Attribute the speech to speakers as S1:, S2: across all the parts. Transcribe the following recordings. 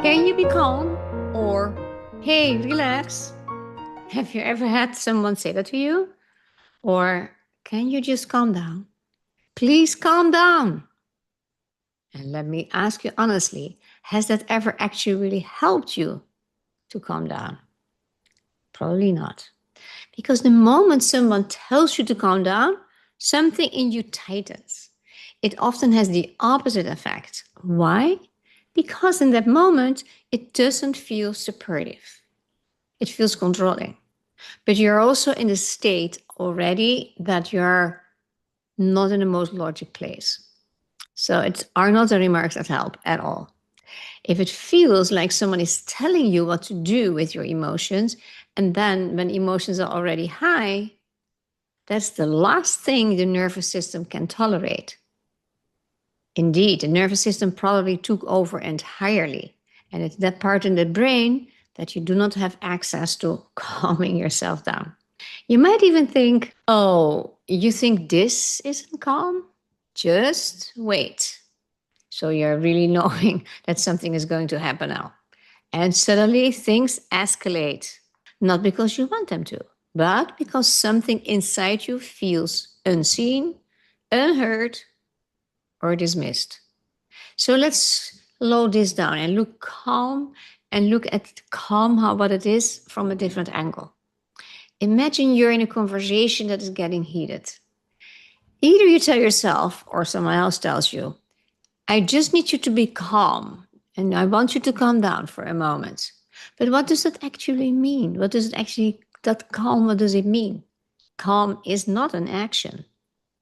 S1: Can you be calm? Or, hey, relax? Have you ever had someone say that to you? Or, can you just calm down? Please calm down. And let me ask you honestly, has that ever actually really helped you to calm down? Probably not. Because the moment someone tells you to calm down, something in you tightens. It often has the opposite effect. Why? Because in that moment, it doesn't feel supportive. It feels controlling. But you're also in the state already that you're not in the most logic place. So it are not the remarks that help at all. If it feels like someone is telling you what to do with your emotions, and then when emotions are already high, that's the last thing the nervous system can tolerate. Indeed, the nervous system probably took over entirely. And it's that part in the brain that you do not have access to calming yourself down. You might even think, oh, you think this isn't calm? Just wait. So you're really knowing that something is going to happen now. And suddenly things escalate. Not because you want them to, but because something inside you feels unseen, unheard, or dismissed. So let's slow this down and look calm and look at calm, how what it is from a different angle. Imagine you're in a conversation that is getting heated. Either you tell yourself or someone else tells you, I just need you to be calm and I want you to calm down for a moment. But what does that actually mean? What does it actually, that calm, what does it mean? Calm is not an action.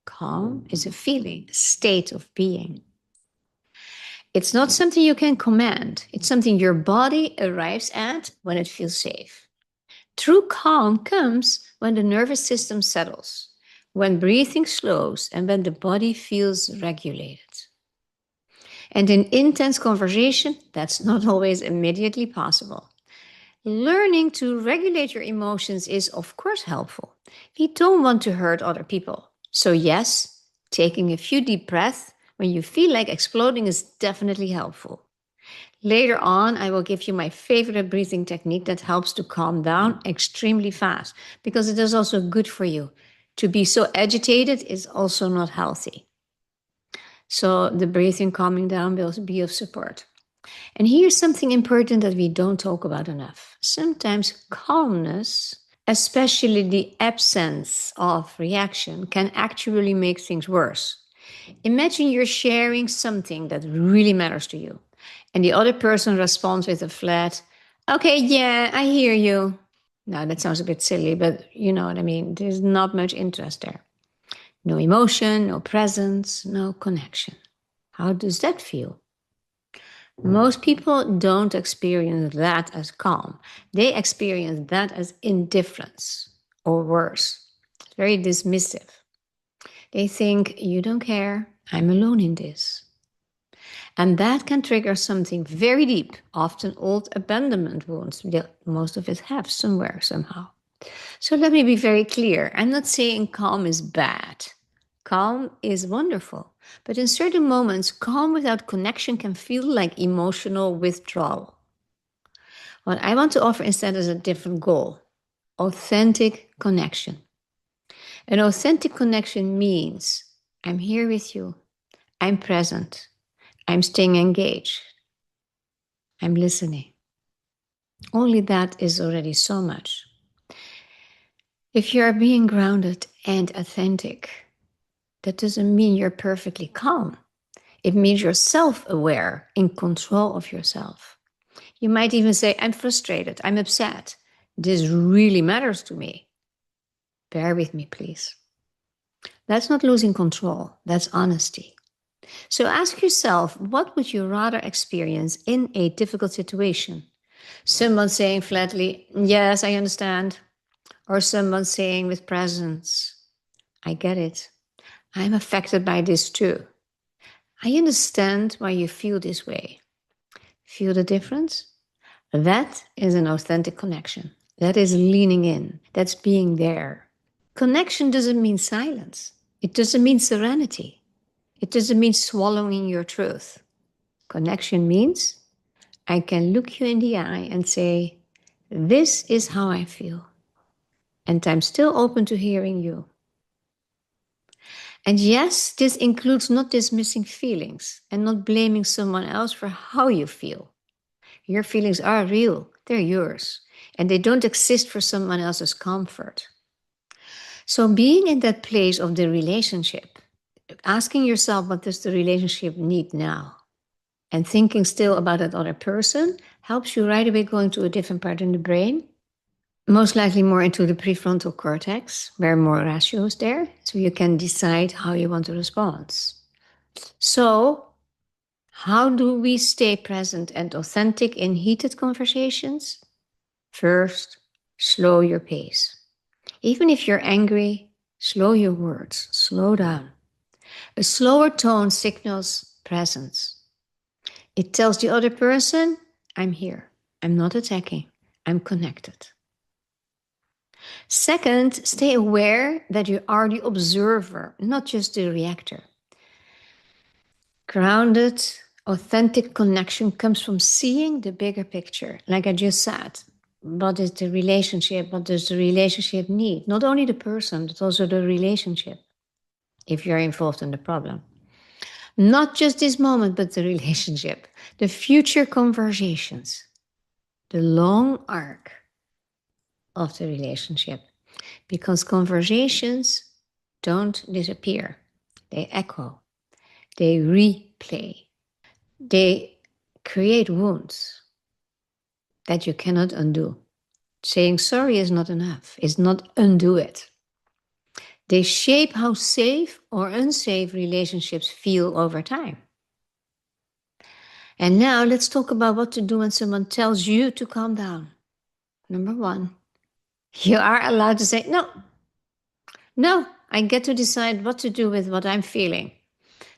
S1: Calm is a feeling, a state of being. It's not something you can command. It's something your body arrives at when it feels safe. True calm comes when the nervous system settles, when breathing slows, and when the body feels regulated. And in intense conversation, that's not always immediately possible. Learning to regulate your emotions is, of course, helpful. We don't want to hurt other people. So, yes, taking a few deep breaths when you feel like exploding is definitely helpful. Later on, I will give you my favorite breathing technique that helps to calm down extremely fast because it is also good for you. To be so agitated is also not healthy. So, the breathing calming down will be of support. And here's something important that we don't talk about enough. Sometimes calmness, especially the absence of reaction, can actually make things worse. Imagine you're sharing something that really matters to you, and the other person responds with a flat, okay, yeah, I hear you. Now, that sounds a bit silly, but you know what I mean. There's not much interest there. No emotion, no presence, no connection. How does that feel? Most people don't experience that as calm. They experience that as indifference or worse, very dismissive. They think, you don't care, I'm alone in this. And that can trigger something very deep, often old abandonment wounds that most of us have somewhere, somehow. So let me be very clear. I'm not saying calm is bad. Calm is wonderful. But in certain moments, calm without connection can feel like emotional withdrawal. What I want to offer instead is a different goal: authentic connection. An authentic connection means I'm here with you, I'm present, I'm staying engaged, I'm listening. Only that is already so much. If you are being grounded and authentic, that doesn't mean you're perfectly calm. It means you're self-aware, in control of yourself. You might even say, I'm frustrated, I'm upset. This really matters to me. Bear with me, please. That's not losing control, that's honesty. So ask yourself, what would you rather experience in a difficult situation? Someone saying flatly, yes, I understand. Or someone saying with presence, I get it. I'm affected by this too. I understand why you feel this way. Feel the difference? That is an authentic connection. That is leaning in. That's being there. Connection doesn't mean silence. It doesn't mean serenity. It doesn't mean swallowing your truth. Connection means I can look you in the eye and say, this is how I feel. And I'm still open to hearing you. And yes, this includes not dismissing feelings and not blaming someone else for how you feel. Your feelings are real, they're yours, and they don't exist for someone else's comfort. So, being in that place of the relationship, asking yourself, what does the relationship need now? And thinking still about that other person helps you right away go into a different part in the brain, most likely more into the prefrontal cortex, where more ratio is there, so you can decide how you want to respond. So, how do we stay present and authentic in heated conversations? First, slow your pace. Even if you're angry, slow your words, slow down. A slower tone signals presence. It tells the other person, I'm here. I'm not attacking. I'm connected. Second, stay aware that you are the observer, not just the reactor. Grounded, authentic connection comes from seeing the bigger picture. Like I just said, what is the relationship? What does the relationship need? Not only the person, but also the relationship, if you're involved in the problem. Not just this moment, but the relationship, the future conversations, the long arc of the relationship. Because conversations don't disappear, they echo, they replay, they create wounds that you cannot undo. Saying sorry is not enough, it's not undo it. They shape how safe or unsafe relationships feel over time. And now let's talk about what to do when someone tells you to calm down. Number one, you are allowed to say, no, I get to decide what to do with what I'm feeling.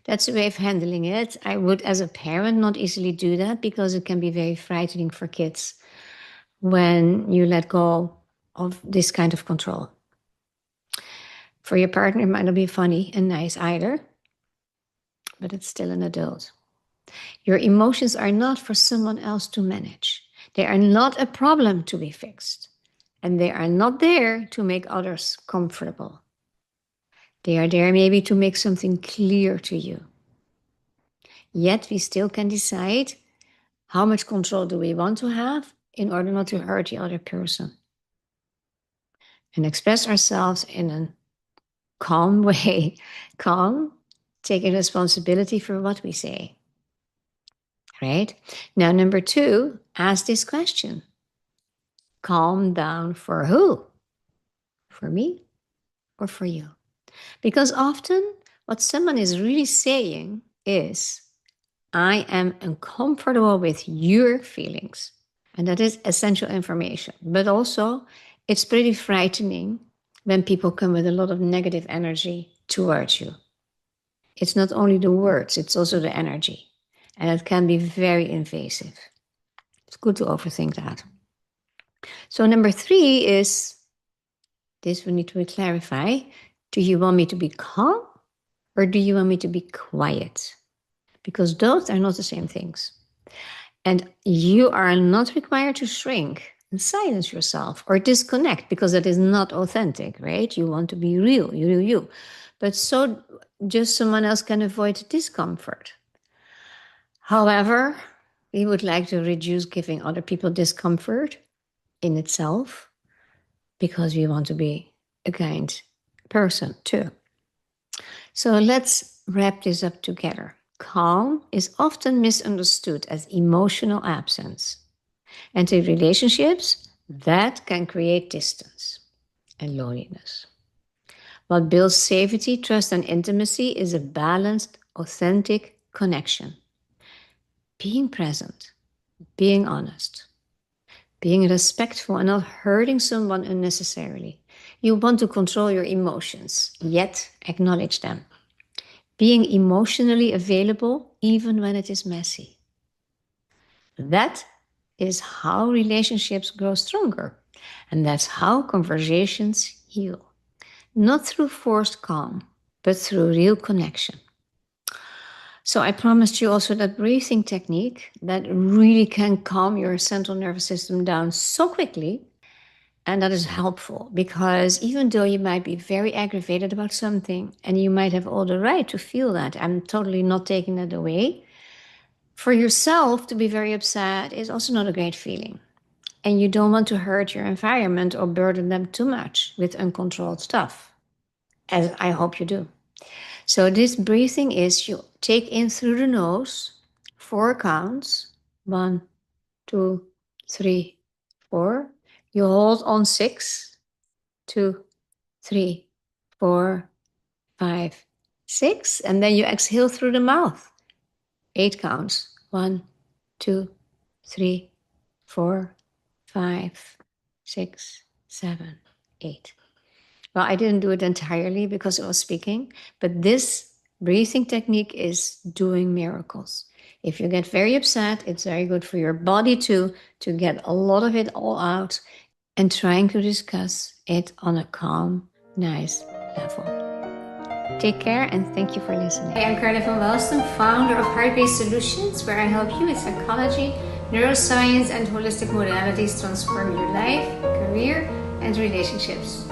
S1: That's a way of handling it. I would, as a parent, not easily do that because it can be very frightening for kids when you let go of this kind of control. For your partner, it might not be funny and nice either, but it's still an adult. Your emotions are not for someone else to manage. They are not a problem to be fixed. And they are not there to make others comfortable. They are there maybe to make something clear to you. Yet we still can decide how much control do we want to have in order not to hurt the other person. And express ourselves in a calm way. Calm, taking responsibility for what we say. Right? Now, number two, ask this question. Calm down for who? For me or for you? Because often what someone is really saying is, I am uncomfortable with your feelings. And that is essential information. But also, it's pretty frightening when people come with a lot of negative energy towards you. It's not only the words, it's also the energy. And it can be very invasive. It's good to overthink that. So number three is, this we need to clarify. Do you want me to be calm or do you want me to be quiet? Because those are not the same things. And you are not required to shrink and silence yourself or disconnect because that is not authentic, right? You want to be real, you. But so just someone else can avoid discomfort. However, we would like to reduce giving other people discomfort in itself because we want to be a kind person too. So let's wrap this up together. Calm is often misunderstood as emotional absence. And in relationships, that can create distance and loneliness. What builds safety, trust, and intimacy is a balanced, authentic connection. Being present, being honest, being respectful, and not hurting someone unnecessarily. You want to control your emotions, yet acknowledge them. Being emotionally available even when it is messy. That is how relationships grow stronger. And that's how conversations heal. Not through forced calm, but through real connection. So I promised you also that breathing technique that really can calm your central nervous system down so quickly. And that is helpful because even though you might be very aggravated about something and you might have all the right to feel that, I'm totally not taking that away. For yourself to be very upset is also not a great feeling. And you don't want to hurt your environment or burden them too much with uncontrolled stuff, as I hope you do. So this breathing is you take in through the nose, 4 counts, 1, 2, 3, 4. You hold on 6, 2, 3, 4, 5, 6, and then you exhale through the mouth. 8 counts, 1, 2, 3, 4, 5, 6, 7, 8. Well, I didn't do it entirely because I was speaking, but this breathing technique is doing miracles. If you get very upset, it's very good for your body too, to get a lot of it all out and trying to discuss it on a calm, nice level. Take care and thank you for listening. I am Carla van Welstum, founder of Heart-Based Solutions, where I help you with psychology, neuroscience, and holistic modalities transform your life, career, and relationships.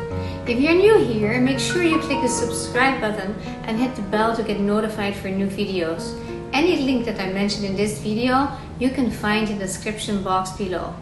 S1: If you're new here, make sure you click the subscribe button and hit the bell to get notified for new videos. Any link that I mentioned in this video, you can find in the description box below.